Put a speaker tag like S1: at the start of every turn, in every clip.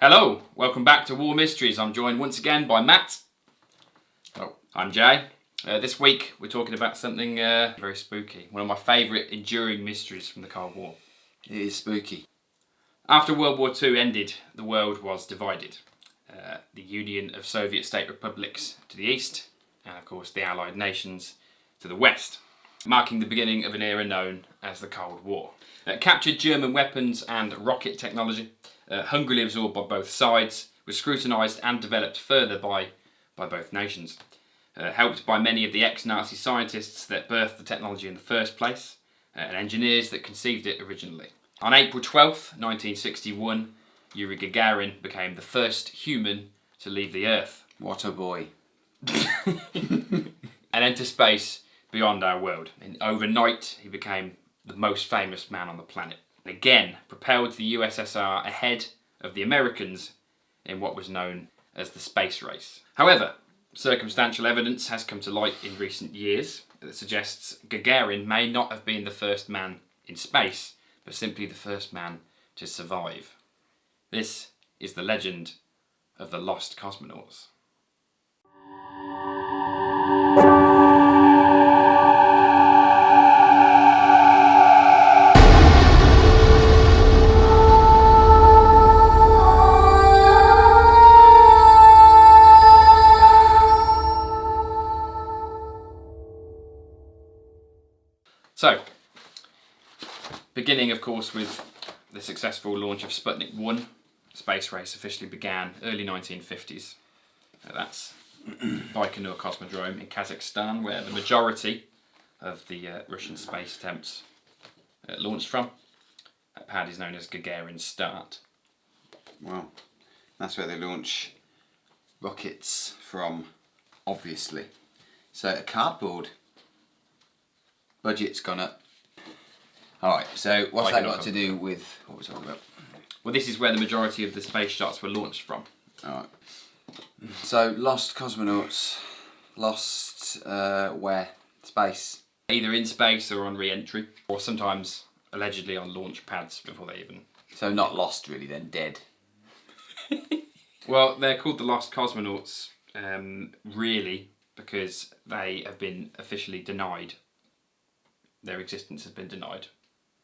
S1: Hello, welcome back to War Mysteries. I'm joined once again by Matt.
S2: Oh.
S1: I'm Jay. This week we're talking about something very spooky. One of my favourite enduring mysteries from the Cold War.
S2: It is spooky.
S1: After World War II ended, the world was divided. The Union of Soviet State Republics to the east, and of course the Allied nations to the west, marking the beginning of an era known as the Cold War. Captured German weapons and rocket technology, hungrily absorbed by both sides, was scrutinised and developed further by both nations. Helped by many of the ex-Nazi scientists that birthed the technology in the first place, and engineers that conceived it originally. On April 12th, 1961, Yuri Gagarin became the first human to leave the Earth.
S2: What a boy.
S1: And enter space beyond our world. And overnight, he became the most famous man on the planet. And again, propelled the USSR ahead of the Americans in what was known as the space race. However, circumstantial evidence has come to light in recent years that suggests Gagarin may not have been the first man in space, but simply the first man to survive. This is the legend of the Lost Cosmonauts. So, beginning of course with the successful launch of Sputnik 1, the space race officially began early 1950s. That's Baikonur Cosmodrome in Kazakhstan, where the majority of the Russian space attempts launched from. That pad is known as Gagarin's Start.
S2: Wow. That's where they launch rockets from, obviously. So a cardboard. Budget's gone up. Alright, so what's that got to do with what we're talking about?
S1: Well, this is where the majority of the space shots were launched from.
S2: Alright. So, Lost Cosmonauts. Lost, where? Space?
S1: Either in space or on re-entry, or sometimes allegedly on launch pads before they even...
S2: So not lost really then, dead.
S1: Well, they're called the Lost Cosmonauts, really, because they have been officially denied. Their existence has been denied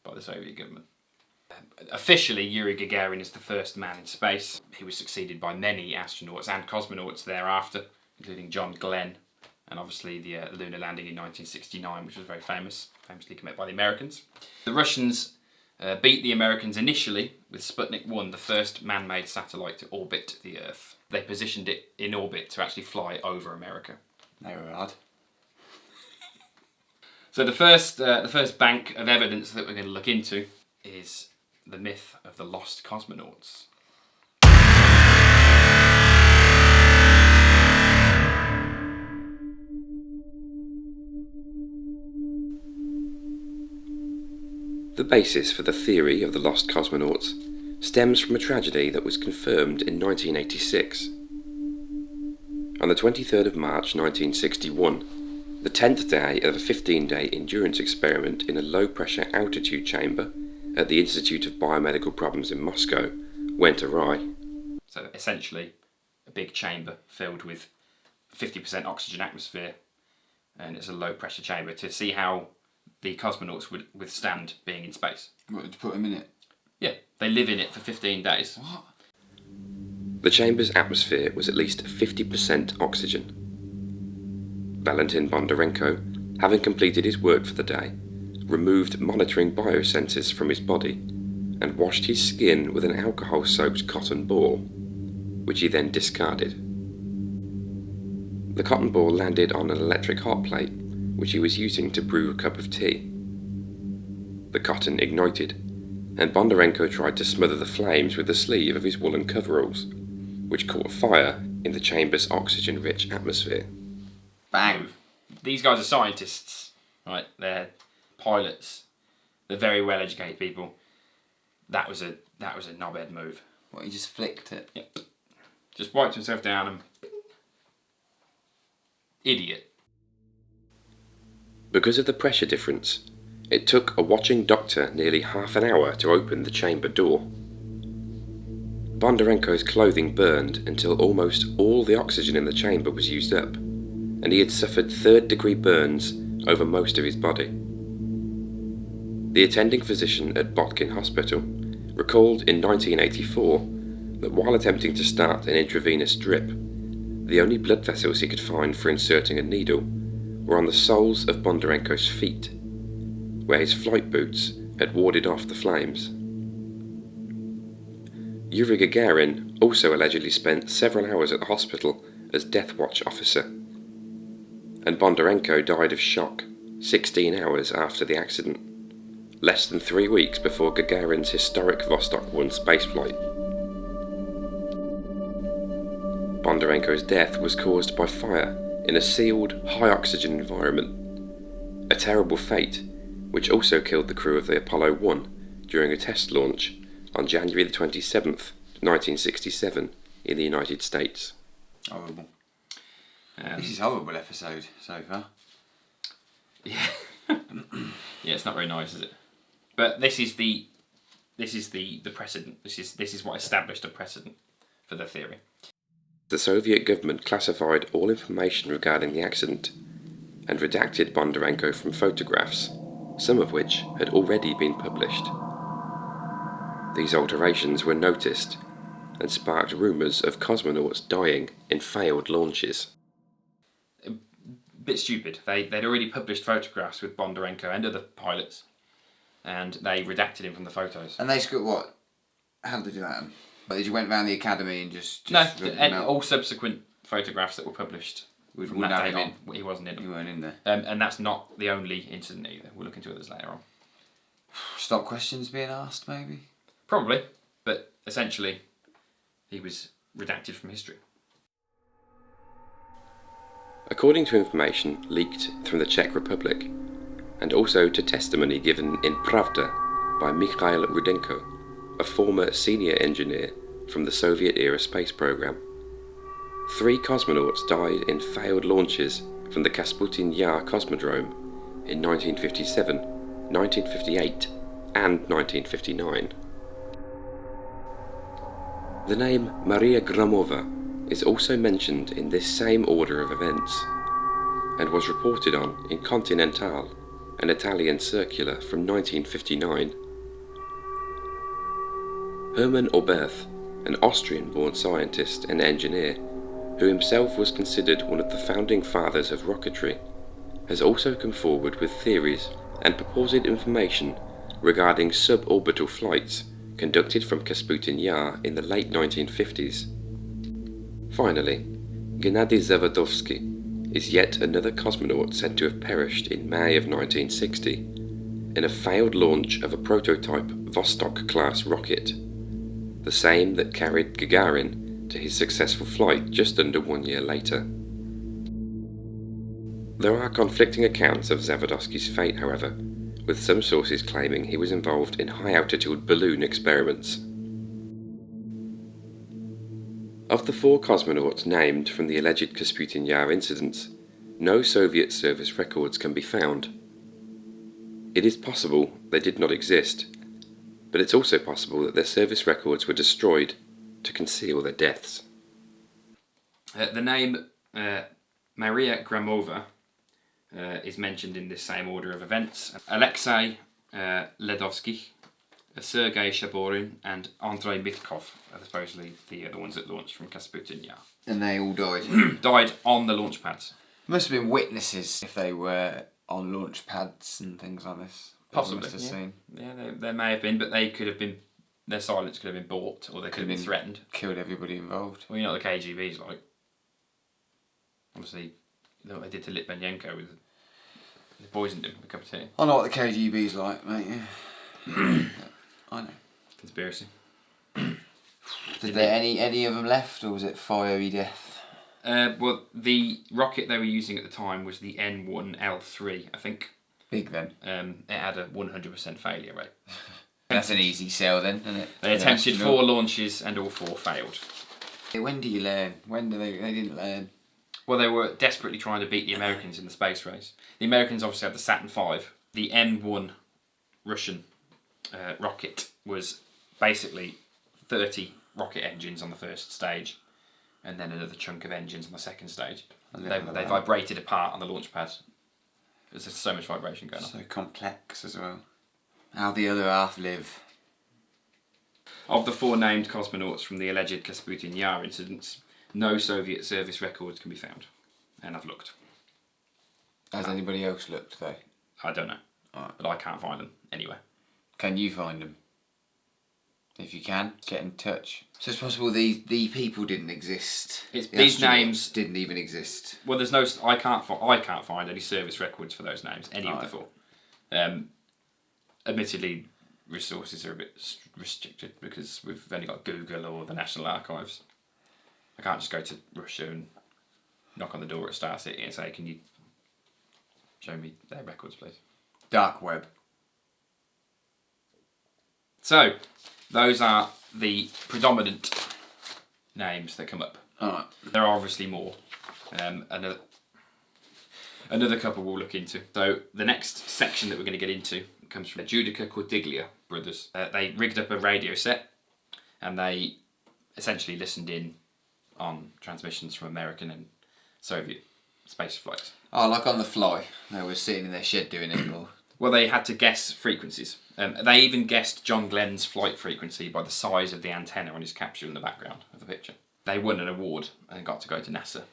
S1: by the Soviet government. Officially, Yuri Gagarin is the first man in space. He was succeeded by many astronauts and cosmonauts thereafter, including John Glenn, and obviously the lunar landing in 1969, which was very famously committed by the Americans. The Russians beat the Americans initially with Sputnik 1, the first man-made satellite to orbit the Earth. They positioned it in orbit to actually fly over America.
S2: They were odd.
S1: So the first bank of evidence that we're going to look into is the myth of the Lost Cosmonauts.
S3: The basis for the theory of the Lost Cosmonauts stems from a tragedy that was confirmed in 1986. On the 23rd of March 1961, the 10th day of a 15-day endurance experiment in a low-pressure altitude chamber at the Institute of Biomedical Problems in Moscow went awry.
S1: So essentially, a big chamber filled with 50% oxygen atmosphere, and it's a low-pressure chamber to see how the cosmonauts would withstand being in space.
S2: What, did you put them in it?
S1: Yeah, they live in it for 15 days.
S2: What?
S3: The chamber's atmosphere was at least 50% oxygen. Valentin Bondarenko, having completed his work for the day, removed monitoring biosensors from his body and washed his skin with an alcohol-soaked cotton ball, which he then discarded. The cotton ball landed on an electric hot plate, which he was using to brew a cup of tea. The cotton ignited, and Bondarenko tried to smother the flames with the sleeve of his woolen coveralls, which caught fire in the chamber's oxygen-rich atmosphere.
S2: Bang!
S1: These guys are scientists, right? They're pilots. They're very well educated people. That was a knobhead move.
S2: What, he just flicked it?
S1: Yep. Just wiped himself down and... Idiot.
S3: Because of the pressure difference, it took a watching doctor nearly half an hour to open the chamber door. Bondarenko's clothing burned until almost all the oxygen in the chamber was used up, and he had suffered third-degree burns over most of his body. The attending physician at Botkin Hospital recalled in 1984 that while attempting to start an intravenous drip, the only blood vessels he could find for inserting a needle were on the soles of Bondarenko's feet, where his flight boots had warded off the flames. Yuri Gagarin also allegedly spent several hours at the hospital as death watch officer, and Bondarenko died of shock 16 hours after the accident, less than 3 weeks before Gagarin's historic Vostok 1 spaceflight. Bondarenko's death was caused by fire in a sealed, high-oxygen environment, a terrible fate which also killed the crew of the Apollo 1 during a test launch on January the 27th, 1967 in the United States.
S2: Horrible. This is a horrible episode so far.
S1: Yeah. Yeah, it's not very nice, is it? But this is the precedent. This is what established a precedent for the theory.
S3: The Soviet government classified all information regarding the accident and redacted Bondarenko from photographs, some of which had already been published. These alterations were noticed and sparked rumours of cosmonauts dying in failed launches.
S1: A bit stupid. They'd already published photographs with Bondarenko and other pilots, and they redacted him from the photos.
S2: And they scored what? How did they do that? But you went round the academy and just
S1: no, and all subsequent photographs that were published from that
S2: have
S1: day
S2: him
S1: on, he wasn't in them.
S2: You weren't in there.
S1: And that's not the only incident either. We'll look into others later on.
S2: Stop questions being asked, maybe?
S1: Probably, but essentially, he was redacted from history.
S3: According to information leaked from the Czech Republic, and also to testimony given in Pravda by Mikhail Rudenko, a former senior engineer from the Soviet-era space program, 3 cosmonauts died in failed launches from the Kasputin Yar Cosmodrome in 1957, 1958 and 1959. The name Maria Gramova is also mentioned in this same order of events, and was reported on in Continental, an Italian circular from 1959. Hermann Oberth, an Austrian-born scientist and engineer, who himself was considered one of the founding fathers of rocketry, has also come forward with theories and purported information regarding suborbital flights conducted from Kasputin Yar in the late 1950s. Finally, Gennady Zavadovsky is yet another cosmonaut said to have perished in May of 1960 in a failed launch of a prototype Vostok-class rocket, the same that carried Gagarin to his successful flight just under 1 year later. There are conflicting accounts of Zavadovsky's fate, however, with some sources claiming he was involved in high-altitude balloon experiments. Of the 4 cosmonauts named from the alleged Kasputin Yar incidents, no Soviet service records can be found. It is possible they did not exist, but it's also possible that their service records were destroyed to conceal their deaths.
S1: The name Maria Gramova is mentioned in this same order of events. Alexei Ledovsky, Sergei Shaborin and Andrei Mitkov are supposedly the ones that launched from Kasputin Yar.
S2: And they all died?
S1: Died on the launch pads.
S2: Must have been witnesses if they were on launch pads and things like this.
S1: Possibly, yeah. There may have been, but they could have been. Their silence could have been bought, or they could have been threatened.
S2: Killed everybody involved.
S1: Well, you know what the KGB's like. Obviously, you know what they did to Litvinenko with. They poisoned him with a cup of tea.
S2: I know what the KGB's like, mate. Yeah. I know.
S1: Conspiracy.
S2: Did there any of them left, or was it fiery death?
S1: Well, the rocket they were using at the time was the N1L3, I think.
S2: Big then.
S1: It had a 100% failure rate.
S2: That's an easy sell then, isn't it?
S1: They attempted 4 launches and all 4 failed.
S2: When do you learn? When do they didn't learn?
S1: Well, they were desperately trying to beat the Americans in the space race. The Americans obviously had the Saturn V. The N1 Russian rocket was basically 30 rocket engines on the first stage, and then another chunk of engines on the second stage. They
S2: Wow.
S1: vibrated apart on the launch pad. There's just so much vibration going on.
S2: So complex as well. How the other half live.
S1: Of the 4 named cosmonauts from the alleged Rasputin Yar incidents, no Soviet service records can be found. And I've looked.
S2: Has anybody else looked though?
S1: I don't know.
S2: Alright.
S1: But I can't find them anywhere.
S2: Can you find them? If you can, get in touch. So it's possible the people didn't exist.
S1: It's
S2: The
S1: these
S2: astronauts
S1: names
S2: didn't even exist.
S1: Well, there's no. I can't find any service records for those names. Any of the 4. Admittedly, resources are a bit restricted because we've only got Google or the National Archives. I can't just go to Russia and knock on the door at Star City and say, "Can you show me their records, please?"
S2: Dark web.
S1: So, those are the predominant names that come up.
S2: Alright.
S1: There are obviously more. Another couple we'll look into. So the next section that we're going to get into comes from the Judaica Cordiglia brothers. They rigged up a radio set and they essentially listened in on transmissions from American and Soviet space flights.
S2: Oh, like on the fly. They were sitting in their shed doing it. Or...
S1: Well, they had to guess frequencies. They even guessed John Glenn's flight frequency by the size of the antenna on his capsule in the background of the picture. They won an award and got to go to NASA.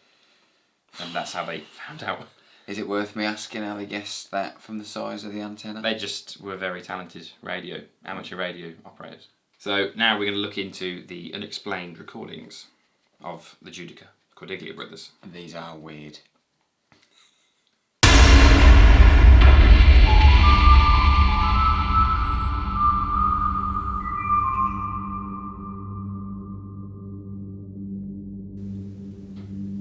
S1: And that's how they found out.
S2: Is it worth me asking how they guessed that from the size of the antenna?
S1: They just were very talented amateur radio operators. So now we're going to look into the unexplained recordings of the Judaica Cordiglia brothers.
S2: These are weird.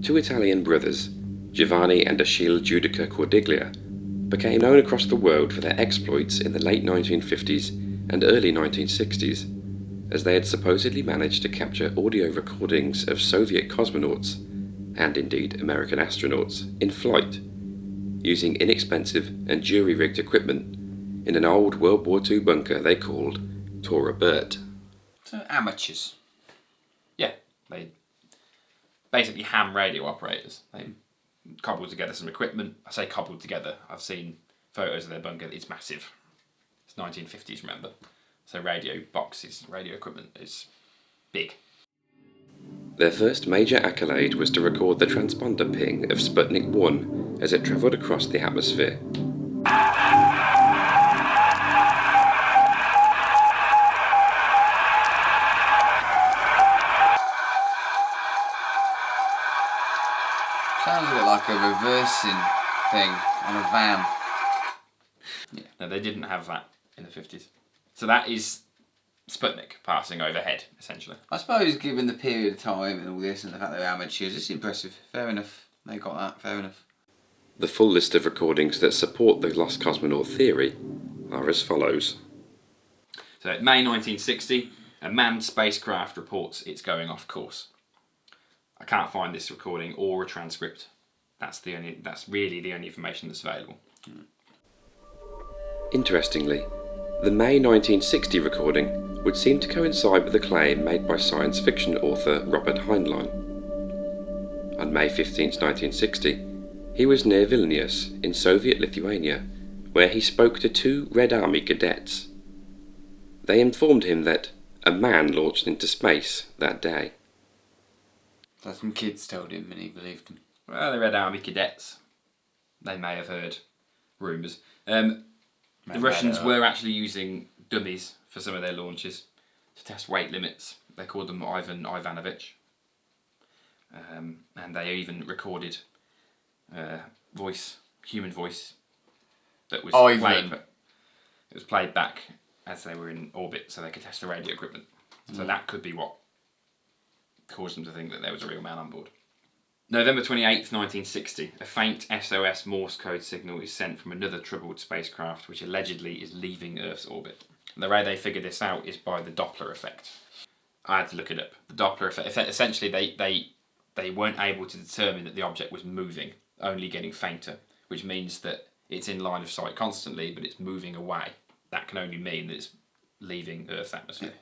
S3: Two Italian brothers, Giovanni and Achille Judaica Cordiglia, became known across the world for their exploits in the late 1950s and early 1960s, as they had supposedly managed to capture audio recordings of Soviet cosmonauts, and indeed American astronauts, in flight, using inexpensive and jury-rigged equipment in an old World War II bunker they called Tora Burt.
S2: So amateurs.
S1: Yeah, they basically ham radio operators. They cobbled together some equipment. I say cobbled together. I've seen photos of their bunker. It's massive. It's 1950s, remember? So radio boxes, radio equipment is big.
S3: Their first major accolade was to record the transponder ping of Sputnik 1 as it travelled across the atmosphere.
S2: Sounds a bit like a reversing thing on a van.
S1: Yeah. No, they didn't have that in the 50s. So that is Sputnik passing overhead, essentially.
S2: I suppose given the period of time and all this and the fact they're amateurs, it's impressive. Fair enough. They got that, fair enough.
S3: The full list of recordings that support the Lost Cosmonaut theory are as follows.
S1: So May 1960, a manned spacecraft reports it's going off course. I can't find this recording or a transcript. That's really the only information that's available.
S3: Interestingly, the May 1960 recording would seem to coincide with a claim made by science fiction author Robert Heinlein. On May 15, 1960, he was near Vilnius in Soviet Lithuania, where he spoke to 2 Red Army cadets. They informed him that a man launched into space that day.
S2: So some kids told him and he believed them.
S1: Well, the Red Army cadets, they may have heard rumours. The Russians were actually using dummies for some of their launches to test weight limits. They called them Ivan Ivanovich. And they even recorded human voice that was played back as they were in orbit so they could test the radio equipment. So that could be what caused them to think that there was a real man on board. November 28th, 1960, a faint SOS Morse code signal is sent from another troubled spacecraft which allegedly is leaving Earth's orbit. And the way they figure this out is by the Doppler effect. I had to look it up. The Doppler effect, essentially they weren't able to determine that the object was moving, only getting fainter, which means that it's in line of sight constantly, but it's moving away. That can only mean that it's leaving Earth's atmosphere.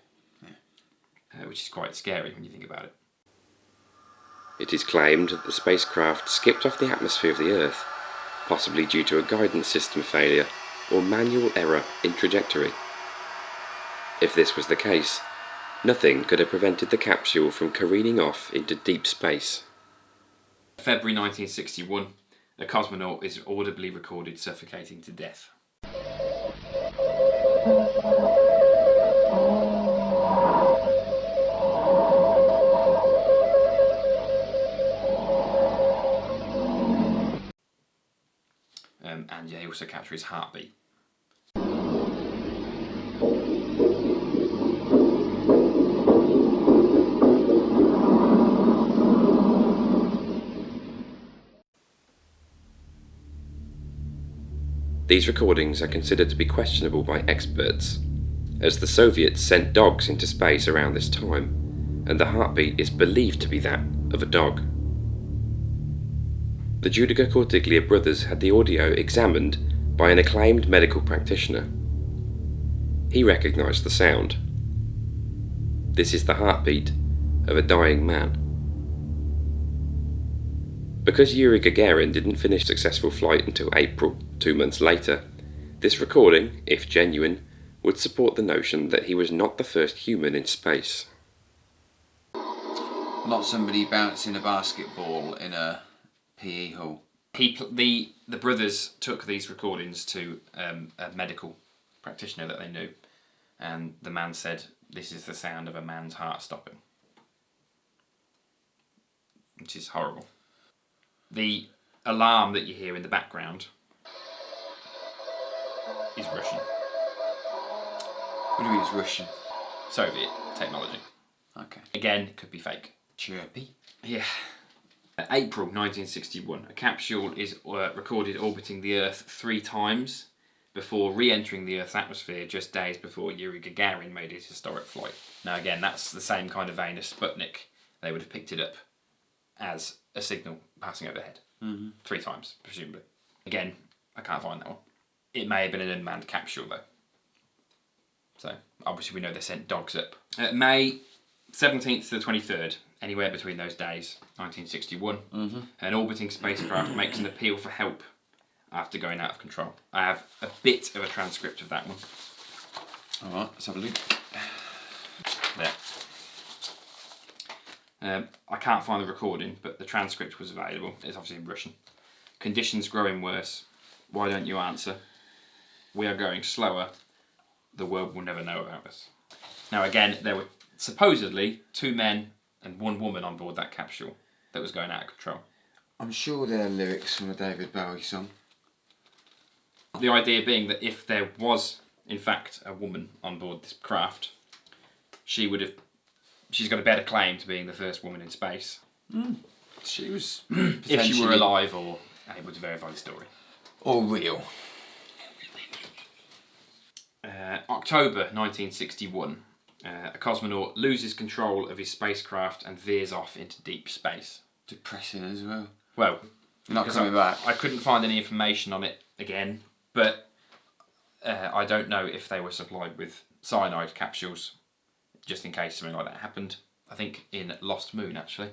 S1: which is quite scary when you think about it.
S3: It is claimed that the spacecraft skipped off the atmosphere of the Earth, possibly due to a guidance system failure or manual error in trajectory. If this was the case, nothing could have prevented the capsule from careening off into deep space.
S1: February 1961, a cosmonaut is audibly recorded suffocating to death. And they also capture his heartbeat.
S3: These recordings are considered to be questionable by experts, as the Soviets sent dogs into space around this time, and the heartbeat is believed to be that of a dog. The Judaica brothers had the audio examined by an acclaimed medical practitioner. He recognised the sound. This is the heartbeat of a dying man. Because Yuri Gagarin didn't finish successful flight until April, 2 months later, this recording, if genuine, would support the notion that he was not the first human in space.
S2: Not somebody bouncing a basketball in a PE hall.
S1: The brothers took these recordings to a medical practitioner that they knew, and the man said, "This is the sound of a man's heart stopping," which is horrible. The alarm that you hear in the background is Russian.
S2: What do you mean it's Russian?
S1: Soviet technology.
S2: Okay.
S1: Again, could be fake.
S2: Chirpy.
S1: Yeah. April 1961, a capsule is recorded orbiting the Earth 3 times before re-entering the Earth's atmosphere just days before Yuri Gagarin made his historic flight. Now again, that's the same kind of vein as Sputnik. They would have picked it up as a signal passing overhead. 3 times, presumably. Again, I can't find that one. It may have been an unmanned capsule though. So, obviously we know they sent dogs up. May 17th to the 23rd, anywhere between those days, 1961, an orbiting spacecraft makes an appeal for help after going out of control. I have a bit of a transcript of that one.
S2: Alright, let's have a look.
S1: There. I can't find the recording, but the transcript was available. It's obviously in Russian. Conditions growing worse. Why don't you answer? We are going slower. The world will never know about us. Now again, there were supposedly 2 men and 1 woman on board that capsule that was going out of control.
S2: I'm sure they're lyrics from a David Bowie song.
S1: The idea being that if there was, in fact, a woman on board this craft, she's got a better claim to being the first woman in space.
S2: She was
S1: If she were alive or able to verify the story.
S2: Or real.
S1: October 1961, a cosmonaut loses control of his spacecraft and veers off into deep space.
S2: Depressing as well.
S1: Well,
S2: Not coming back.
S1: I couldn't find any information on it again, but I don't know if they were supplied with cyanide capsules, just in case something like that happened. I think in Lost Moon, actually. I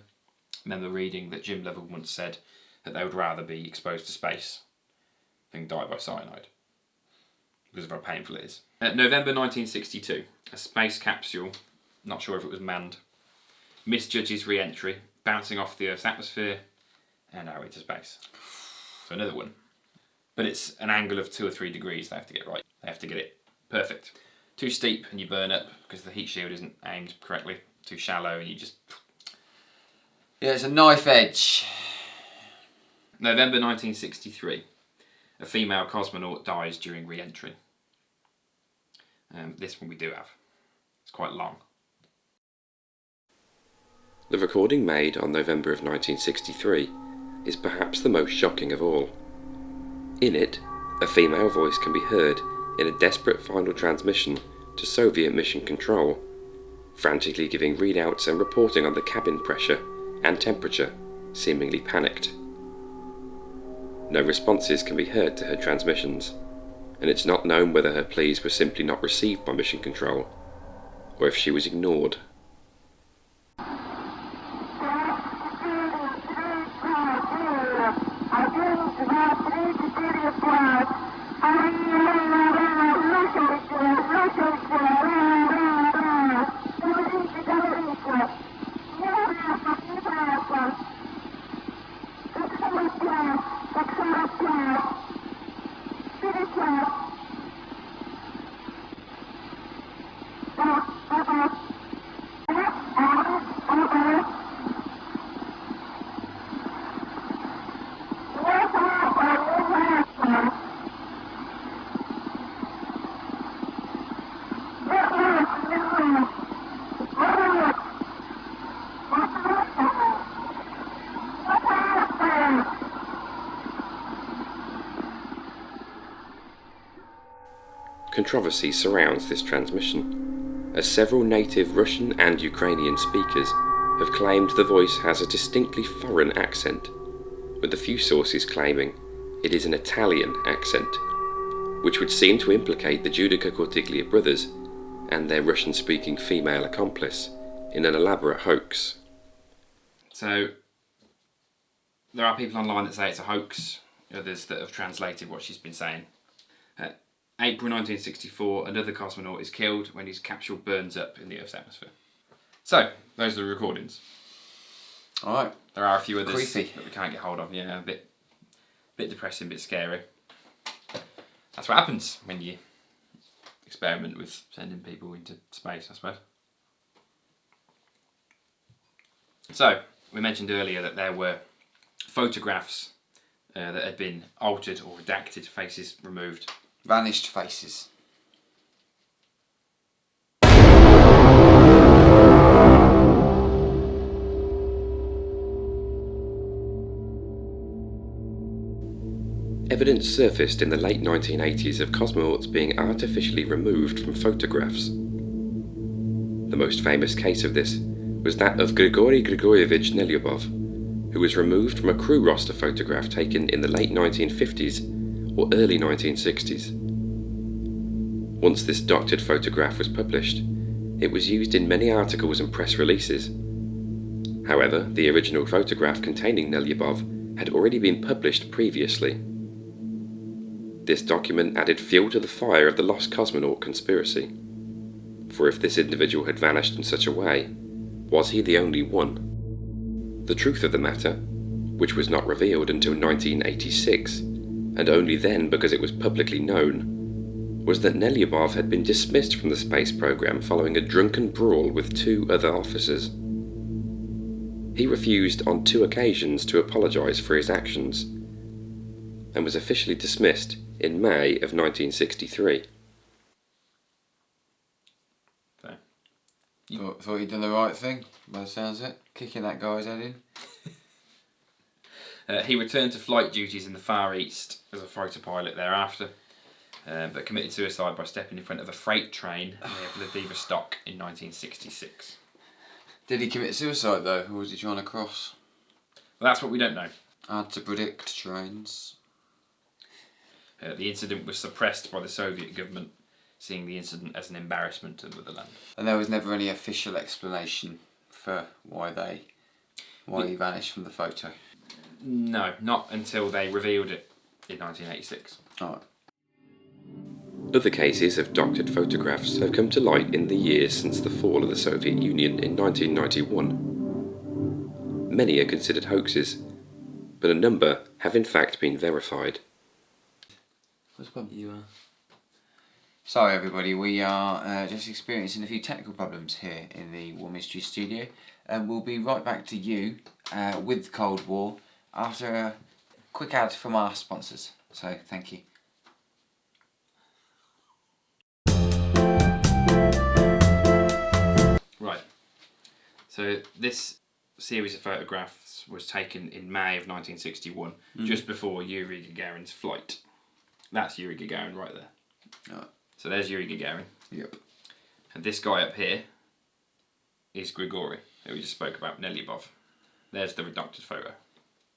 S1: remember reading that Jim Lovell once said that they would rather be exposed to space than die by cyanide, because of how painful it is. November 1962, a space capsule, not sure if it was manned, misjudges re-entry, bouncing off the Earth's atmosphere and now into space. So another one. But it's an angle of 2 or 3 degrees they have to get right. They have to get it perfect. Too steep and you burn up because the heat shield isn't aimed correctly. Too shallow and you just...
S2: Yeah, it's a knife edge.
S1: November 1963, a female cosmonaut dies during re-entry. This one we do have. It's quite long.
S3: The recording made on November of 1963 is perhaps the most shocking of all. In it, a female voice can be heard in a desperate final transmission to Soviet mission control, frantically giving readouts and reporting on the cabin pressure and temperature, seemingly panicked. No responses can be heard to her transmissions, and it's not known whether her pleas were simply not received by mission control, or if she was ignored Controversy surrounds this transmission, as several native Russian and Ukrainian speakers have claimed the voice has a distinctly foreign accent, with a few sources claiming it is an Italian accent, which would seem to implicate the Judaica brothers and their Russian-speaking female accomplice in an elaborate hoax.
S1: So, there are people online that say it's a hoax, others that have translated what she's been saying. April 1964, another cosmonaut is killed when his capsule burns up in the Earth's atmosphere. So, those are the recordings.
S2: Alright.
S1: There are a few others
S2: Creepy.
S1: that we can't get hold of. Yeah, a bit depressing, a bit scary. That's what happens when you experiment with sending people into space, I suppose. So, we mentioned earlier that there were photographs that had been altered or redacted, faces removed.
S2: Vanished faces.
S3: Evidence surfaced in the late 1980s of cosmonauts being artificially removed from photographs. The most famous case of this was that of Grigory Grigoryevich Nelyubov, who was removed from a crew roster photograph taken in the late 1950s or early 1960s. Once this doctored photograph was published, it was used in many articles and press releases. However, the original photograph containing Nelyubov had already been published previously. This document added fuel to the fire of the Lost Cosmonaut conspiracy. For if this individual had vanished in such a way, was he the only one? The truth of the matter, which was not revealed until 1986, and only then because it was publicly known, was that Nelyubov had been dismissed from the space program following a drunken brawl with two other officers. He refused on 2 occasions to apologise for his actions, and was officially dismissed in May of 1963.
S2: Thought he'd done the right thing, by the sounds of it, kicking that guy's head in.
S1: He returned to flight duties in the Far East as a fighter pilot thereafter, but committed suicide by stepping in front of a freight train near Vladivostok in 1966.
S2: Did he commit suicide though, or was he trying to cross?
S1: Well, that's what we don't know.
S2: Hard to predict trains.
S1: The incident was suppressed by the Soviet government, seeing the incident as an embarrassment to the motherland.
S2: And there was never any official explanation for why he vanished from the photo?
S1: No, not until they revealed it in 1986.
S2: Alright.
S3: Other cases of doctored photographs have come to light in the years since the fall of the Soviet Union in 1991. Many are considered hoaxes, but a number have in fact been verified.
S1: You are.
S2: Sorry everybody, we are just experiencing a few technical problems here in the War Mystery Studio, and we'll be right back to you with Cold War after a quick ad from our sponsors. So thank you.
S1: Right. So this series of photographs was taken in May of 1961, just before Yuri Gagarin's flight. That's Yuri Gagarin right there.
S2: Right.
S1: So there's Yuri Gagarin.
S2: Yep.
S1: And this guy up here is Grigory, who we just spoke about, Nelyubov. There's the redacted photo.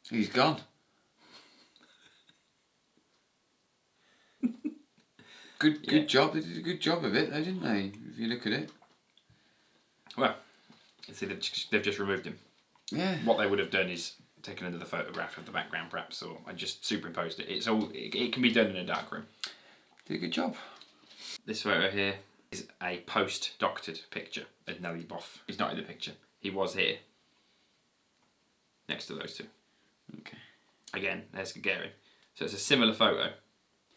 S2: He's gone. Good job. They did a good job of it, though, didn't they? If you look at it.
S1: Well, you see, they've just removed him.
S2: Yeah.
S1: What they would have done is taken another photograph of the background, perhaps, or I just superimposed it. It can be done in a dark room.
S2: Did a good job.
S1: This photo here is a post-doctored picture of Nelly Boff. He's not in the picture. He was here, next to those two.
S2: Okay.
S1: Again, there's Gagarin. So it's a similar photo.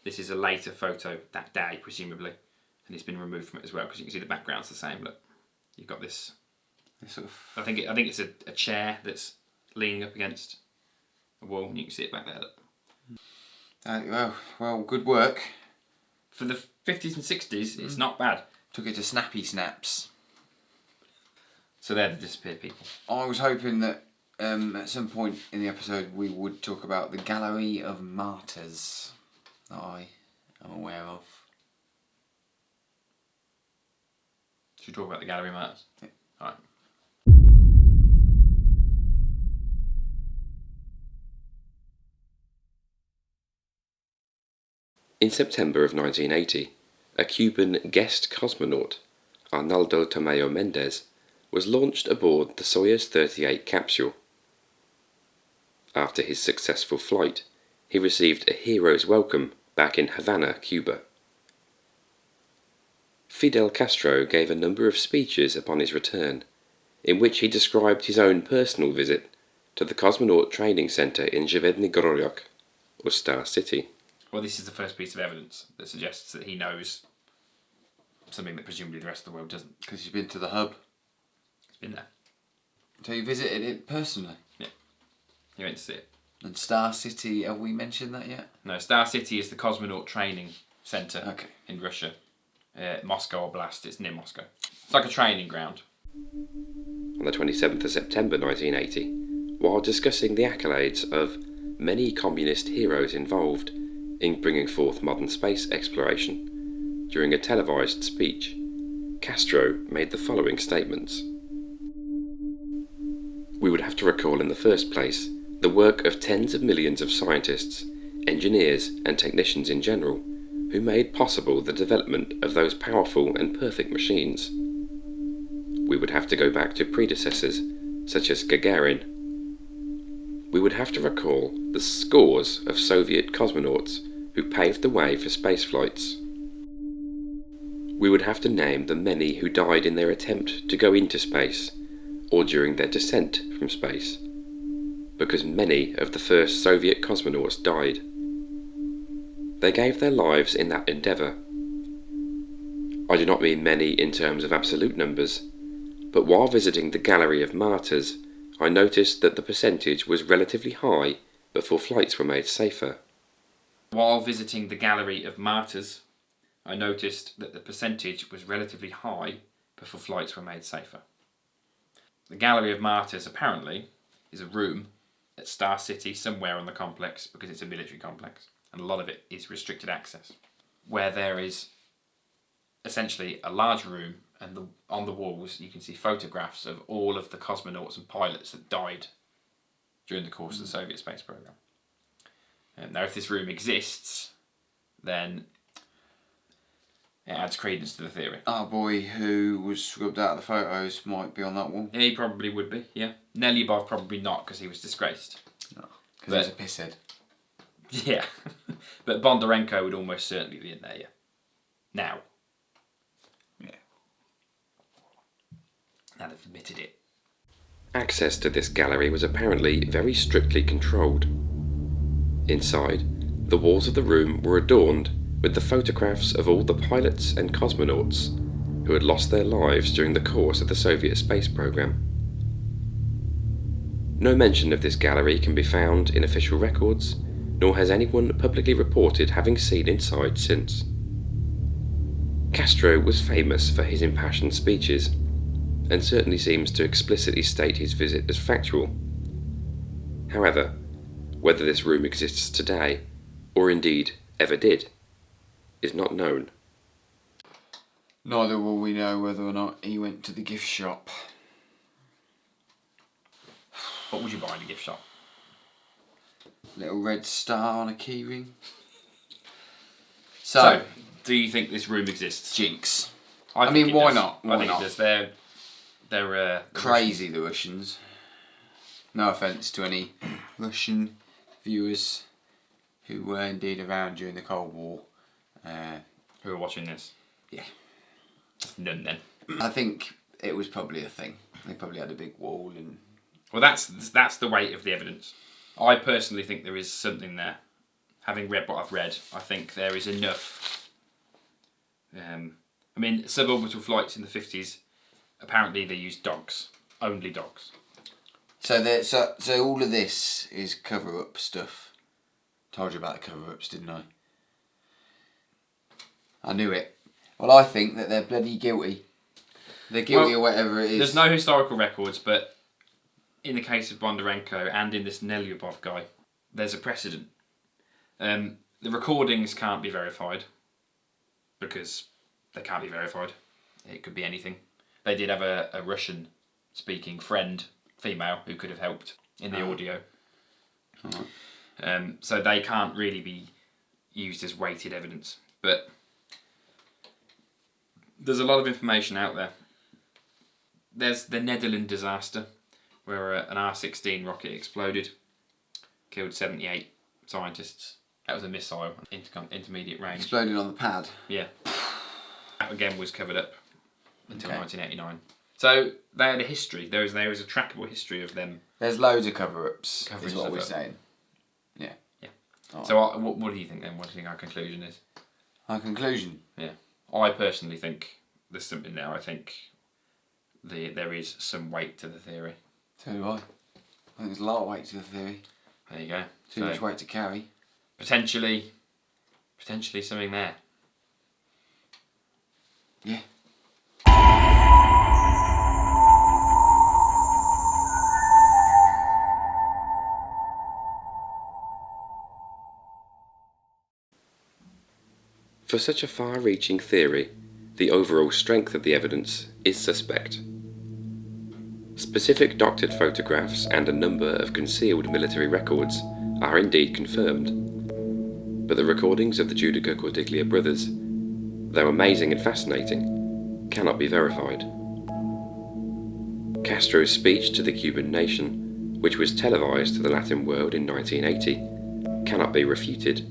S1: This is a later photo that day, presumably, and it's been removed from it as well because you can see the background's the same. Look, you've got this.
S2: Sort of.
S1: I think it's a chair that's leaning up against a wall, and you can see it back there. Look.
S2: Well, good work.
S1: For the 50s and 60s, it's not bad.
S2: Took it to snappy snaps.
S1: So they're the disappeared people.
S2: I was hoping that at some point in the episode we would talk about the Gallery of Martyrs that I am aware of.
S1: Should we talk about the Gallery of Martyrs?
S2: Yeah.
S1: Alright.
S3: In September of 1980, a Cuban guest cosmonaut, Arnaldo Tamayo Mendez, was launched aboard the Soyuz 38 capsule. After his successful flight, he received a hero's welcome back in Havana, Cuba. Fidel Castro gave a number of speeches upon his return, in which he described his own personal visit to the Cosmonaut Training Center in Zvezdny Gorok, or Star City.
S1: Well, this is the first piece of evidence that suggests that he knows something that presumably the rest of the world doesn't.
S2: Because he's been to the hub.
S1: He's been there.
S2: So you visited it personally?
S1: Yeah. He went to see it.
S2: And Star City, have we mentioned that yet?
S1: No, Star City is the Cosmonaut Training Center in Russia. Moscow Oblast, it's near Moscow. It's like a training ground.
S3: On the 27th of September 1980, while discussing the accolades of many communist heroes involved in bringing forth modern space exploration, during a televised speech, Castro made the following statements. We would have to recall in the first place the work of tens of millions of scientists, engineers and technicians in general, who made possible the development of those powerful and perfect machines. We would have to go back to predecessors such as Gagarin. We would have to recall the scores of Soviet cosmonauts who paved the way for space flights. We would have to name the many who died in their attempt to go into space, or during their descent from space, because many of the first Soviet cosmonauts died. They gave their lives in that endeavour. I do not mean many in terms of absolute numbers, but while visiting the Gallery of Martyrs, I noticed that the percentage was relatively high before flights were made safer.
S1: While visiting the Gallery of Martyrs, I noticed that the percentage was relatively high before flights were made safer. The Gallery of Martyrs apparently is a room at Star City somewhere on the complex because it's a military complex and a lot of it is restricted access, where there is essentially a large room and on the walls you can see photographs of all of the cosmonauts and pilots that died during the course of the Soviet space program. Now if this room exists, then it adds credence to the theory.
S2: Our boy who was scrubbed out of the photos might be on that wall.
S1: Yeah, he probably would be, yeah. Nelyubov probably not because he was disgraced.
S2: No, because he's a pisshead.
S1: Yeah, but Bondarenko would almost certainly be in there, yeah. Now.
S2: Yeah.
S1: Now they've admitted it.
S3: Access to this gallery was apparently very strictly controlled. Inside, the walls of the room were adorned with the photographs of all the pilots and cosmonauts who had lost their lives during the course of the Soviet space program. No mention of this gallery can be found in official records, nor has anyone publicly reported having seen inside since. Castro was famous for his impassioned speeches, and certainly seems to explicitly state his visit as factual. However, whether this room exists today, or indeed ever did, is not known.
S2: Neither will we know whether or not he went to the gift shop.
S1: What would you buy in a gift shop?
S2: Little red star on a keyring.
S1: So, do you think this room exists?
S2: Jinx.
S1: I
S2: mean,
S1: think it
S2: why
S1: does.
S2: not?
S1: I
S2: Why
S1: think
S2: not?
S1: it does. They're
S2: Crazy, the Russians. No offence to any Russian viewers who were indeed around during the Cold War.
S1: Who are watching this?
S2: Yeah.
S1: Just none then.
S2: I think it was probably a thing. They probably had a big wall and...
S1: Well, that's the weight of the evidence. I personally think there is something there. Having read what I've read, I think there is enough. I mean, suborbital flights in the 50s, apparently they used dogs. Only dogs.
S2: So all of this is cover-up stuff. Told you about the cover-ups, didn't I? I knew it. Well, I think that they're bloody guilty. They're guilty of whatever it is.
S1: There's no historical records, but in the case of Bondarenko and in this Nelyubov guy, there's a precedent. The recordings can't be verified because they can't be verified. It could be anything. They did have a Russian-speaking friend, female, who could have helped in the audio.
S2: Right.
S1: So they can't really be used as weighted evidence. But there's a lot of information out there. There's the Netherlands disaster, where an R-16 rocket exploded, killed 78 scientists. That was a missile, intermediate range.
S2: Exploded on the pad.
S1: Yeah. That again was covered up until 1989. So they had a history. There is a trackable history of them.
S2: There's loads of cover-ups,
S1: Covering
S2: is what
S1: stuff
S2: we're
S1: up.
S2: saying. Yeah.
S1: Yeah.
S2: Right.
S1: So what do you think then? What do you think our conclusion is?
S2: Our conclusion?
S1: Yeah. I personally think there's something there. I think there is some weight to the theory.
S2: So do I. I think there's a lot of weight to the theory.
S1: There you go.
S2: Too much weight to carry.
S1: Potentially something there.
S2: Yeah.
S3: For such a far-reaching theory, the overall strength of the evidence is suspect. Specific doctored photographs and a number of concealed military records are indeed confirmed, but the recordings of the Judaica Cordiglia brothers, though amazing and fascinating, cannot be verified. Castro's speech to the Cuban nation, which was televised to the Latin world in 1980, cannot be refuted.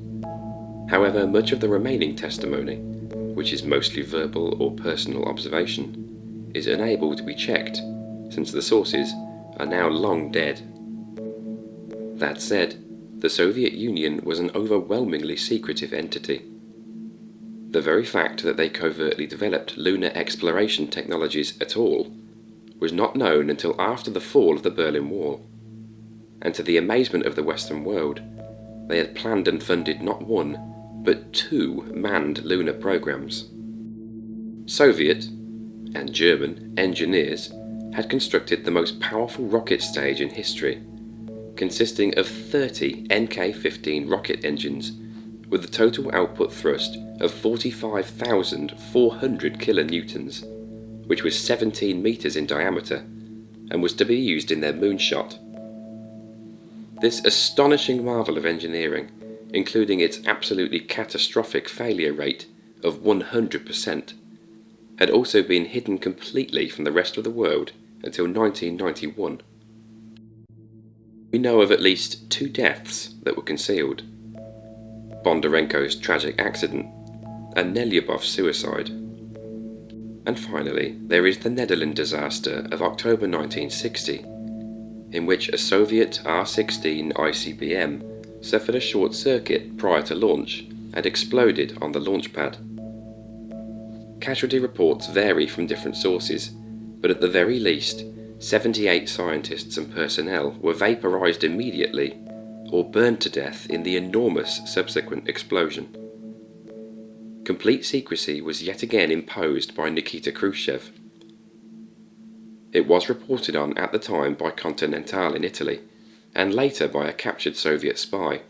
S3: However, much of the remaining testimony, which is mostly verbal or personal observation, is unable to be checked, since the sources are now long dead. That said, the Soviet Union was an overwhelmingly secretive entity. The very fact that they covertly developed lunar exploration technologies at all was not known until after the fall of the Berlin Wall, and to the amazement of the Western world, they had planned and funded not one, but 2 manned lunar programs. Soviet and German engineers had constructed the most powerful rocket stage in history, consisting of 30 NK-15 rocket engines with a total output thrust of 45,400 kilonewtons, which was 17 metres in diameter and was to be used in their moonshot. This astonishing marvel of engineering, including its absolutely catastrophic failure rate of 100%, had also been hidden completely from the rest of the world until 1991. We know of at least 2 deaths that were concealed: Bondarenko's tragic accident and Nelyubov's suicide. And finally, there is the Netherlands disaster of October 1960, in which a Soviet R-16 ICBM suffered a short circuit prior to launch and exploded on the launch pad. Casualty reports vary from different sources, but at the very least, 78 scientists and personnel were vaporized immediately or burned to death in the enormous subsequent explosion. Complete secrecy was yet again imposed by Nikita Khrushchev. It was reported on at the time by Continental in Italy, and later by a captured Soviet spy,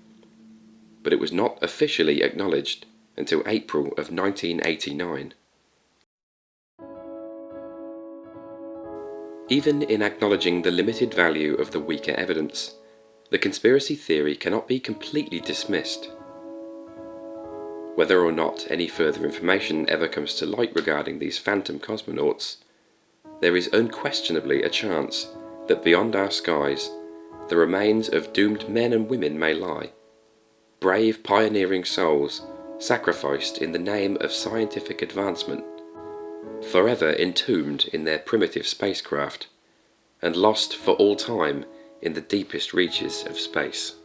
S3: but it was not officially acknowledged until April of 1989. Even in acknowledging the limited value of the weaker evidence, the conspiracy theory cannot be completely dismissed. Whether or not any further information ever comes to light regarding these phantom cosmonauts, there is unquestionably a chance that beyond our skies the remains of doomed men and women may lie. Brave pioneering souls sacrificed in the name of scientific advancement, forever entombed in their primitive spacecraft, and lost for all time in the deepest reaches of space.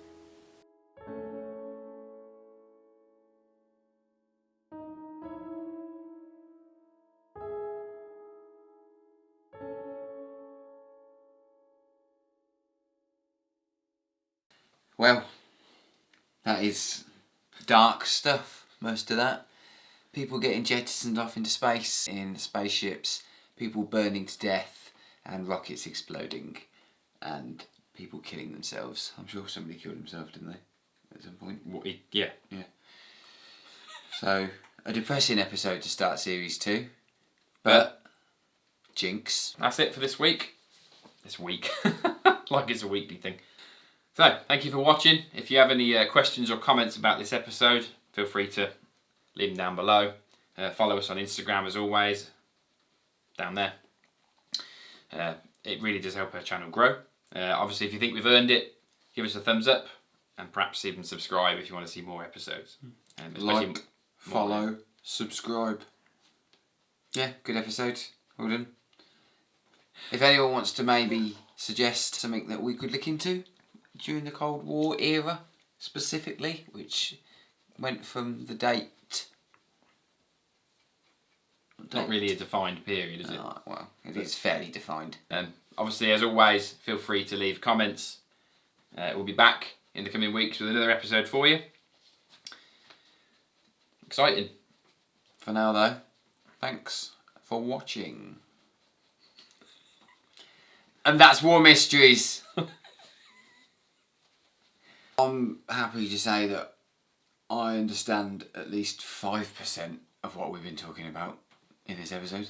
S2: Well, that is dark stuff, most of that. People getting jettisoned off into space in spaceships, people burning to death, and rockets exploding, and people killing themselves. I'm sure somebody killed himself, didn't they? At some point.
S1: Yeah.
S2: Yeah. So, a depressing episode to start series 2. But jinx.
S1: That's it for this week. This week. Like it's a weekly thing. So, thank you for watching. If you have any questions or comments about this episode, feel free to leave them down below. Follow us on Instagram as always, down there. It really does help our channel grow. Obviously, if you think we've earned it, give us a thumbs up and perhaps even subscribe if you want to see more episodes.
S2: Like, follow, subscribe. Yeah, good episode. Well done. If anyone wants to maybe suggest something that we could look into during the Cold War era, specifically, which went from the date...
S1: Not really a defined period, is it?
S2: Oh, well, it is fairly defined.
S1: Obviously, as always, feel free to leave comments. We'll be back in the coming weeks with another episode for you. Exciting.
S2: For now, though, thanks for watching. And that's War Mysteries. I'm happy to say that I understand at least 5% of what we've been talking about in this episode.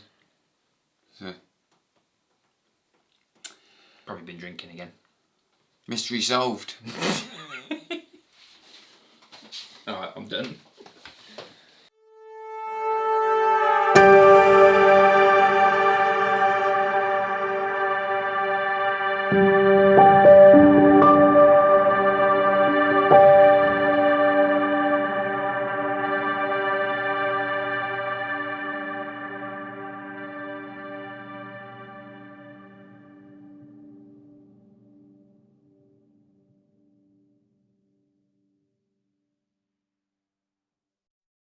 S2: So,
S1: Probably been drinking again.
S2: mystery solved.
S1: Alright, I'm done.